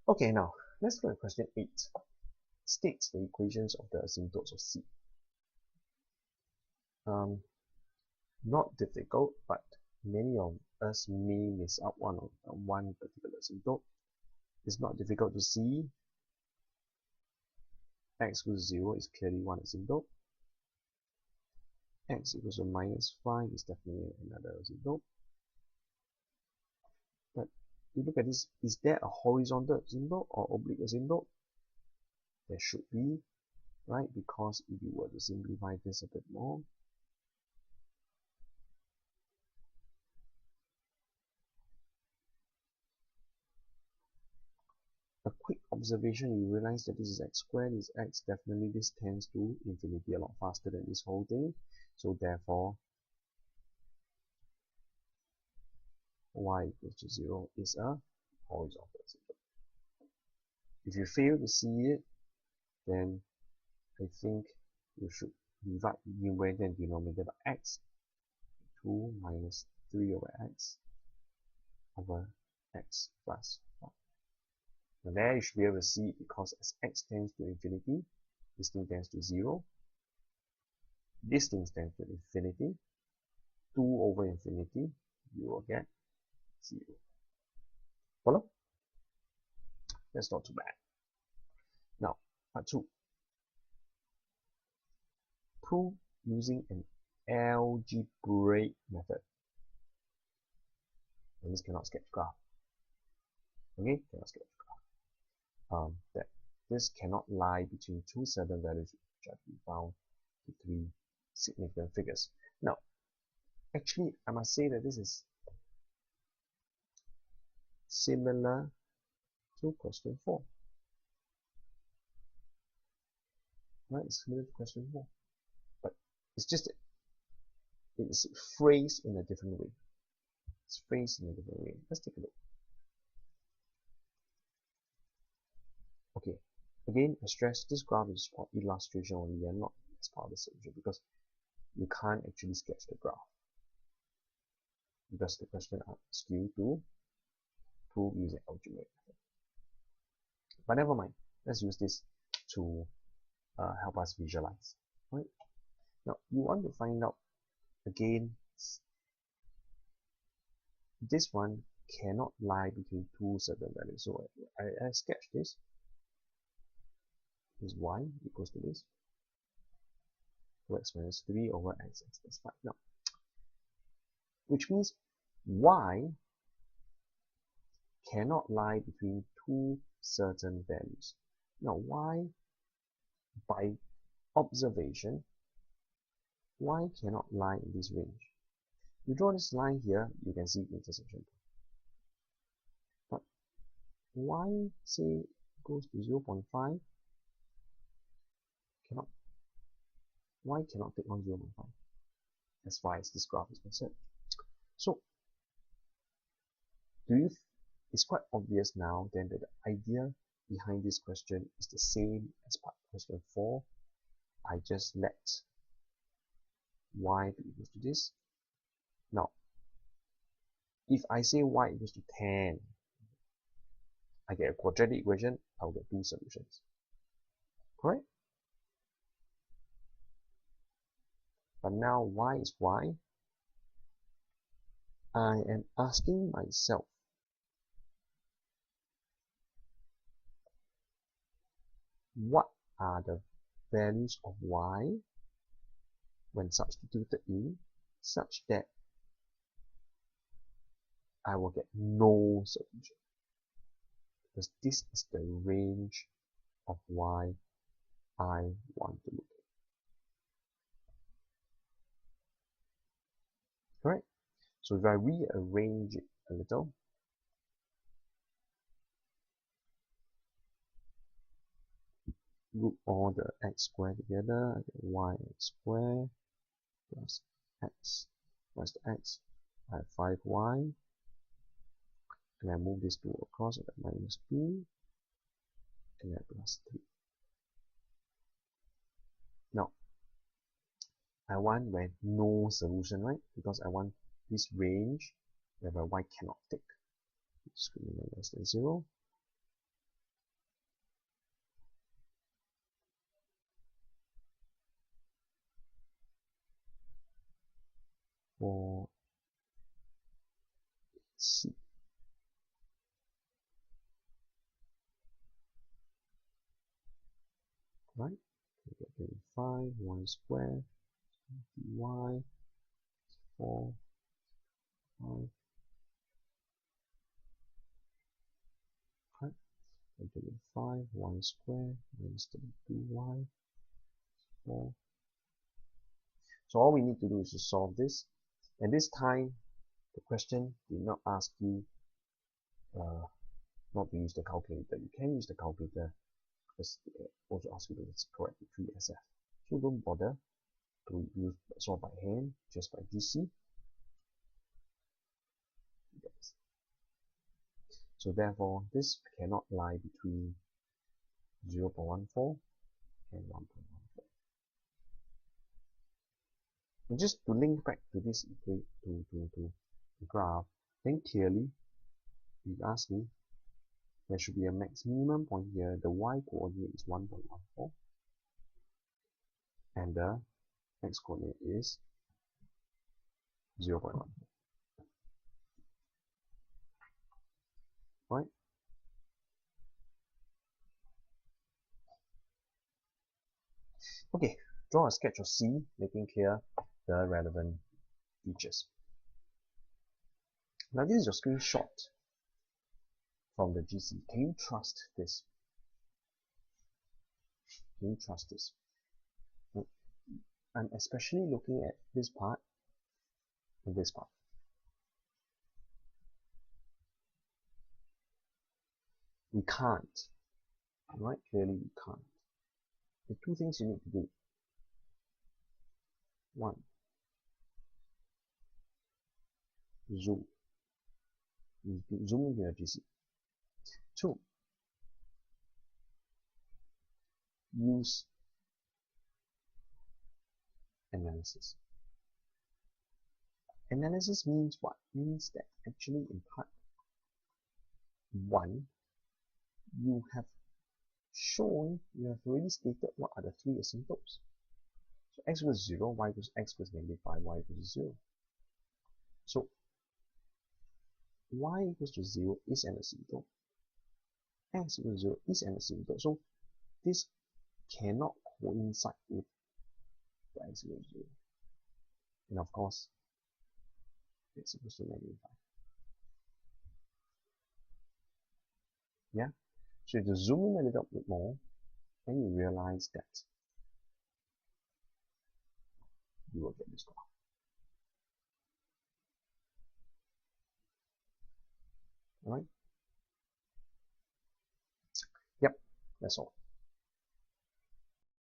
Okay, now let's look at question 8. States the equations of the asymptotes of C. Not difficult, but many of us may miss out one particular asymptote. It's not difficult to see x equals 0 is clearly one asymptote. X equals to minus 5 is definitely another asymptote. But you look at this, is there a horizontal asymptote or oblique asymptote? There should be, right? Because if you were to simplify this a bit more, a quick observation, you realize that this is x squared, this is x, definitely this tends to infinity a lot faster than this whole thing. So therefore, y equals to 0 is a horizontal asymptote. If you fail to see it, then I think you should divide numerator and denominator by x. 2 minus 3 over x over x plus 1. Now there you should be able to see, because as x tends to infinity, this thing tends to 0. This thing tends to infinity. 2 over infinity, you will get 0. Follow? That's not too bad. Now, part 2. Prove using an algebraic method. And this cannot sketch graph. Okay, cannot sketch graph. That this cannot lie between two certain values which have been found to 3 significant figures. Now, actually, I must say that this is similar to question 4. Right, it's similar to question 4. But it's just, it's phrased in a different way. It's phrased in a different way. Let's take a look. Okay, again, I stress this graph is for illustration only and not as part of the solution, because you can't actually sketch the graph, because the question asks you to prove using algebraic method. But never mind, let's use this to help us visualize. Right? Now, you want to find out, again, this one cannot lie between two certain values. So I sketch this. Is y equals to this, x minus 3 over x plus 5. Now, which means y cannot lie between two certain values. Now, y, by observation, y cannot lie in this range. You draw this line here, you can see intersection. But y, say, goes to 0.5, y cannot take on 0.5 as far as this graph is concerned. So, it's quite obvious now then that the idea behind this question is the same as part of question 4. I just let y be equal to this. Now, if I say y equals to 10, I get a quadratic equation, I'll get two solutions. Correct? But now y is y. I am asking myself, what are the values of y when substituted in such that I will get no solution? Because this is the range of y I want to look at. Correct? So if I rearrange it a little, group all the x squared together, I get y squared plus x plus x. I have 5y, and I move this 2 across, I get minus 2, and then plus 3. Now, I want where no solution, right? Because I want this range whereby y cannot take. Discriminant less than 0. C. Right? We get 25, y squared, y, 4, 5, right? 25, y squared, minus 32y, 4. So all we need to do is to solve this. And this time, the question did not ask you not to use the calculator. You can use the calculator, because it also asks you to correct the 3SF. So don't bother to use solve by hand, just by GC. Yes. So therefore, this cannot lie between 0.14 and 1.14. And just to link back to this to graph, then clearly, you ask me, there should be a max minimum point here. The y coordinate is 1.14, and the x coordinate is 0.14. Right? Okay, draw a sketch of C, making clear the relevant features. Now this is your screenshot from the GC. Can you trust this? Can you trust this? I'm especially looking at this part and this part. We can't. Right? Clearly we can't. The two things you need to do. One, zoom. You zoom into your GC. Two, use analysis. Analysis means what? Means that actually in part 1, you have already stated what are the three asymptotes. So x equals 0, y equals x equals -5, y equals 0. So y equals to 0 is an asymptote. X equals 0 is an asymptote. So this cannot coincide with the x equals 0. And of course, x equals to -5. Yeah? So if you zoom in a little bit more, then you realize that you will get this graph. Alright? Yep, that's all.